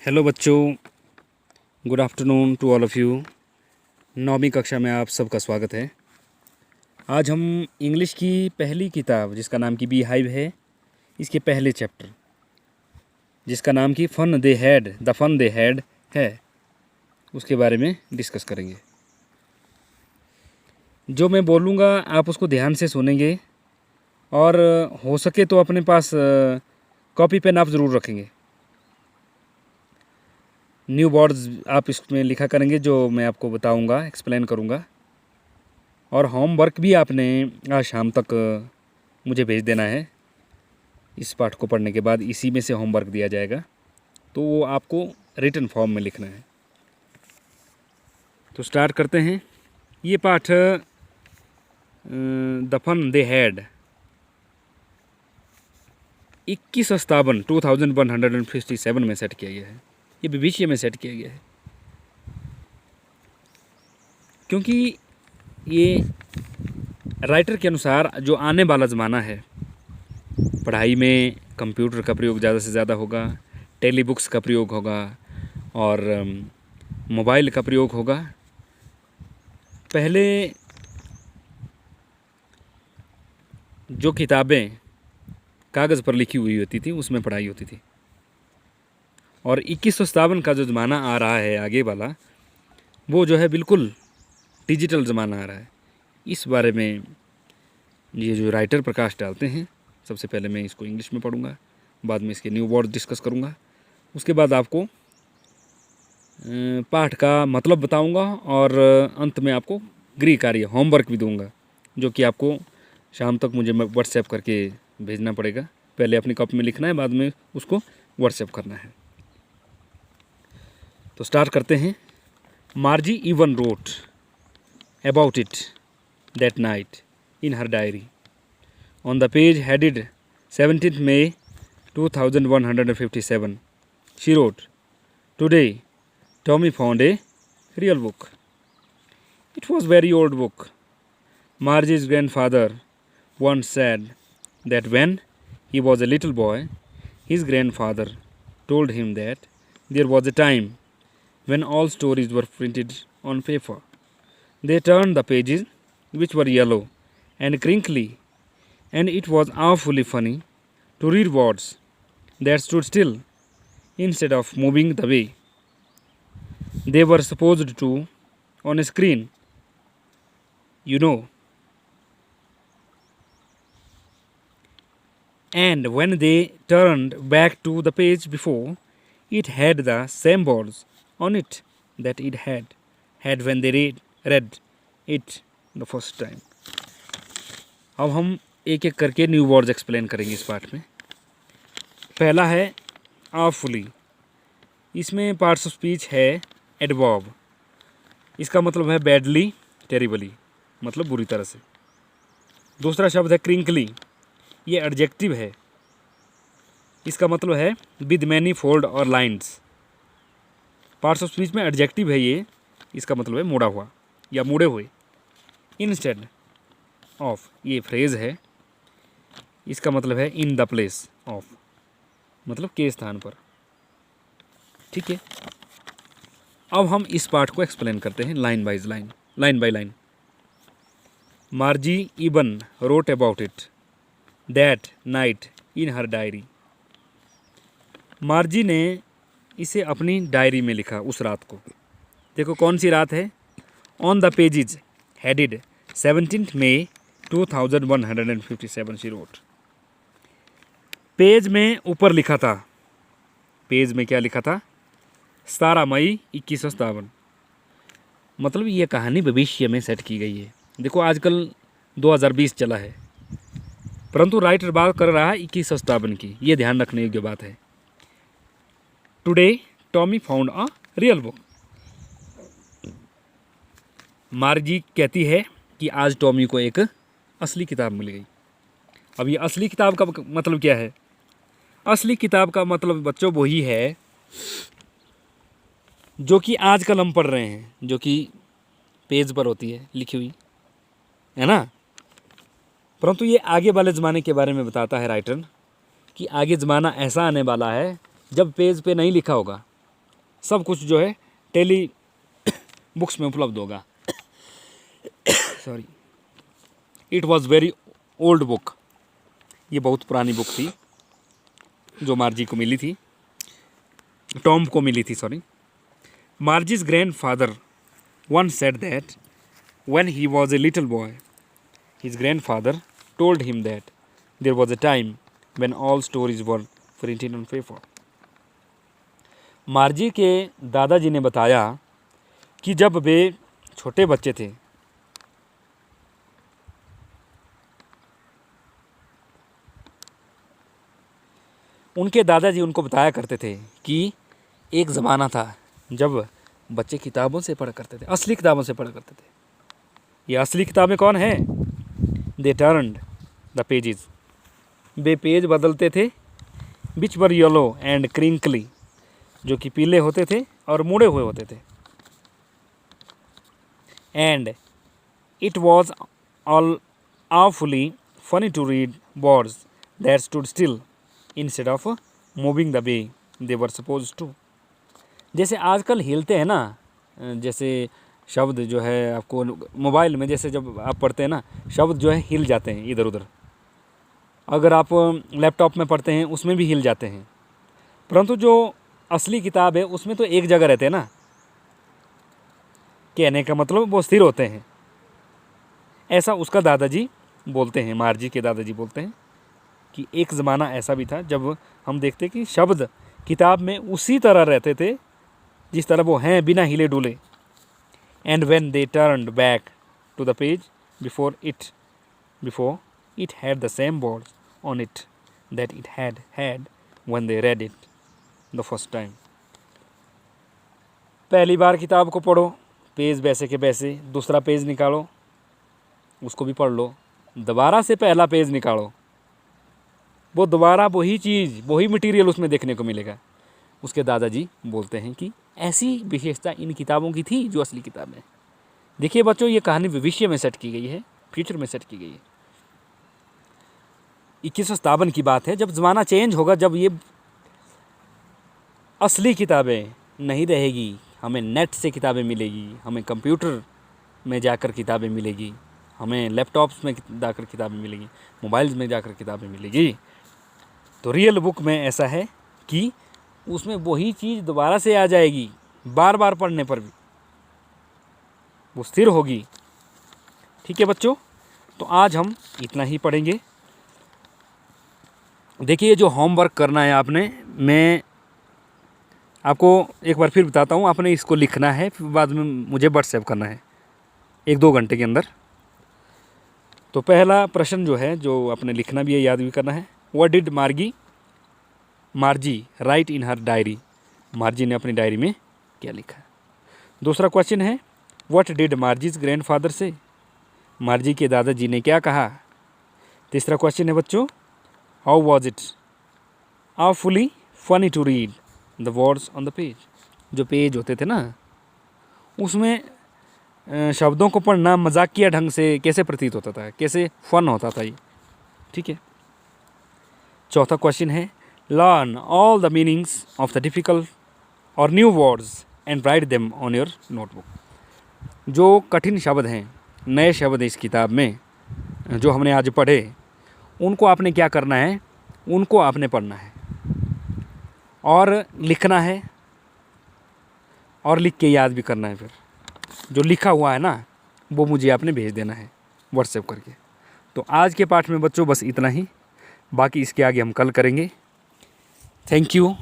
Hello बच्चों, good afternoon to all of you. 9वीं कक्षा में आप सबका स्वागत है। आज हम इंग्लिश की पहली किताब जिसका नाम की बी हाइव है, इसके पहले चैप्टर जिसका नाम की द फन दे हैड है, उसके बारे में डिस्कस करेंगे। जो मैं बोलूँगा आप उसको ध्यान से सुनेंगे और हो सके तो अपने पास कॉपी पेन आप ज़रूर रखेंगे। न्यू वर्ड्स आप इसमें लिखा करेंगे जो मैं आपको बताऊंगा, एक्सप्लेन करूंगा। और होमवर्क भी आपने आज शाम तक मुझे भेज देना है। इस पाठ को पढ़ने के बाद इसी में से होमवर्क दिया जाएगा, तो वो आपको रिटन फॉर्म में लिखना है। तो स्टार्ट करते हैं। ये पाठ द फन दे हैड 2157 2157 में सेट किया गया है। ये भविष्य में सेट किया गया है क्योंकि ये राइटर के अनुसार जो आने वाला ज़माना है, पढ़ाई में कंप्यूटर का प्रयोग ज़्यादा से ज़्यादा होगा, टेली बुक्स का प्रयोग होगा और मोबाइल का प्रयोग होगा। पहले जो किताबें कागज़ पर लिखी हुई होती थी उसमें पढ़ाई होती थी, और 2157 का जो ज़माना आ रहा है आगे वाला, वो जो है बिल्कुल डिजिटल ज़माना आ रहा है। इस बारे में ये जो राइटर प्रकाश डालते हैं, सबसे पहले मैं इसको इंग्लिश में पढ़ूंगा, बाद में इसके न्यू वर्ड डिस्कस करूंगा, उसके बाद आपको पाठ का मतलब बताऊंगा और अंत में आपको गृह कार्य होमवर्क भी दूंगा, जो कि आपको शाम तक मुझे व्हाट्सएप करके भेजना पड़ेगा। पहले अपनी कॉपी में लिखना है, बाद में उसको व्हाट्सएप करना है। तो स्टार्ट करते हैं। मार्जी even wrote about it that night in her diary on the page headed 17th May 2157. She wrote, "Today, Tommy found a real book. It was a very old book. Margie's grandfather once said that when he was a little boy, his grandfather told him that there was a time when all stories were printed on paper. They turned the pages, which were yellow and crinkly, and it was awfully funny to read words that stood still instead of moving the way they were supposed to on a screen, you know. And when they turned back to the page before, it had the same words on it that it had when they read it the first time." अब हम एक एक करके new words explain करेंगे इस पाठ में। पहला है awfully। इसमें पार्ट्स ऑफ स्पीच है एडवर्ब। इसका मतलब है बैडली, टेरिबली, मतलब बुरी तरह से। दूसरा शब्द है क्रिंकली, ये एडजेक्टिव है। इसका मतलब है विद मैनी फोल्ड और लाइन्स। पार्ट्स ऑफ स्पीच में एडजेक्टिव है ये, इसका मतलब है मुड़ा हुआ या मुड़े हुए। इंस्टेड ऑफ, ये फ्रेज है, इसका मतलब है इन द प्लेस ऑफ, मतलब के स्थान पर। ठीक है, अब हम इस पाठ को एक्सप्लेन करते हैं line by line. मार्जी ibn wrote about it that night in her diary. मार्जी ने इसे अपनी डायरी में लिखा उस रात को। देखो कौन सी रात है। On the pages headed 17th May 2157 she wrote. Page में ऊपर लिखा था, पेज में क्या लिखा था, 17 मई 2157। मतलब ये कहानी भविष्य में सेट की गई है। देखो आजकल 2020 चला है, परंतु राइटर बात कर रहा है 2157 की। ये ध्यान रखने योग्य बात है। Today Tommy found a real book. मार्जी कहती है कि आज टॉमी को एक असली किताब मिल गई। अब ये असली किताब का मतलब क्या है। असली किताब का मतलब बच्चों वही है जो कि आजकल हम पढ़ रहे हैं, जो कि पेज पर होती है लिखी हुई, है ना। परंतु ये आगे वाले ज़माने के बारे में बताता है राइटर कि आगे ज़माना ऐसा आने वाला है जब पेज पे नहीं लिखा होगा, सब कुछ जो है टेली बुक्स में उपलब्ध होगा। Sorry, it was very old book. ये बहुत पुरानी बुक थी जो मार्जी को मिली थी, टॉम को मिली थी, sorry. Margie's grandfather once said that when he was a little boy, his grandfather told him that there was a time when all stories were printed on paper. मार्जी के दादाजी ने बताया कि जब वे छोटे बच्चे थे उनके दादाजी उनको बताया करते थे कि एक ज़माना था जब बच्चे किताबों से पढ़ा करते थे, असली किताबों से पढ़ा करते थे। ये असली किताबें कौन है? दे turned the pages, way page बदलते थे, विच वर येलो एंड क्रिंकली, जो कि पीले होते थे और मुड़े हुए होते थे। And it was all awfully funny to read words that stood still instead of moving the way they were supposed to. जैसे आजकल हिलते हैं ना, जैसे शब्द जो है आपको मोबाइल में जैसे जब आप पढ़ते हैं ना, शब्द जो है हिल जाते हैं इधर उधर। अगर आप लैपटॉप में पढ़ते हैं उसमें भी हिल जाते हैं, परंतु जो असली किताब है उसमें तो एक जगह रहते हैं ना। कहने का मतलब वो स्थिर होते हैं। ऐसा उसका दादाजी बोलते हैं, मार्जी के दादाजी बोलते हैं कि एक ज़माना ऐसा भी था जब हम देखते कि शब्द किताब में उसी तरह रहते थे जिस तरह वो हैं, बिना हिले डुले। And when they turned back to the page before it had the same words on it that it had when they read it the first time. पहली बार किताब को पढ़ो, पेज वैसे के वैसे, दूसरा पेज निकालो, उसको भी पढ़ लो, दोबारा से पहला पेज निकालो, वो दोबारा वही चीज़, वही मटेरियल उसमें देखने को मिलेगा। उसके दादाजी बोलते हैं कि ऐसी विशेषता इन किताबों की थी जो असली किताबें। देखिए बच्चों, ये कहानी भविष्य में सेट की गई है, फ्यूचर में सेट की गई है। 2157 की बात है, जब ज़माना चेंज होगा, जब ये असली किताबें नहीं रहेगी, हमें नेट से किताबें मिलेगी, हमें कंप्यूटर में जाकर किताबें मिलेगी, हमें लैपटॉप्स में जाकर किताबें मिलेगी, मोबाइल्स में जाकर किताबें मिलेगी। तो रियल बुक में ऐसा है कि उसमें वही चीज़ दोबारा से आ जाएगी, बार बार पढ़ने पर भी वो स्थिर होगी। ठीक है बच्चों, तो आज हम इतना ही पढ़ेंगे। देखिए, जो होमवर्क करना है आपने, मैं आपको एक बार फिर बताता हूँ, आपने इसको लिखना है, फिर बाद में मुझे व्हाट्सएप करना है 1-2 घंटे के अंदर। तो पहला प्रश्न जो है, जो आपने लिखना भी है, याद भी करना है, what did मार्जी right in her diary, मार्जी ने अपनी डायरी में क्या लिखा। दूसरा क्वेश्चन है, व्हाट डिड मार्जीज ग्रैंडफादर से, मार्जी के दादाजी ने क्या कहा। तीसरा क्वेश्चन है बच्चों, how was it awfully funny to read the words on the page. जो पेज होते थे ना, उसमें शब्दों को पढ़ना मजाकिया ढंग से कैसे प्रतीत होता था, कैसे फन होता था ये। ठीक है। चौथा क्वेश्चन है, learn all the meanings of the difficult और new words and write them on your notebook. जो कठिन शब्द हैं, नए शब्द इस किताब में जो हमने आज पढ़े, उनको आपने क्या करना है, उनको आपने पढ़ना है और लिखना है, और लिख के याद भी करना है। फिर जो लिखा हुआ है ना, वो मुझे आपने भेज देना है व्हाट्सएप करके। तो आज के पाठ में बच्चों बस इतना ही, बाकी इसके आगे हम कल करेंगे। Thank you.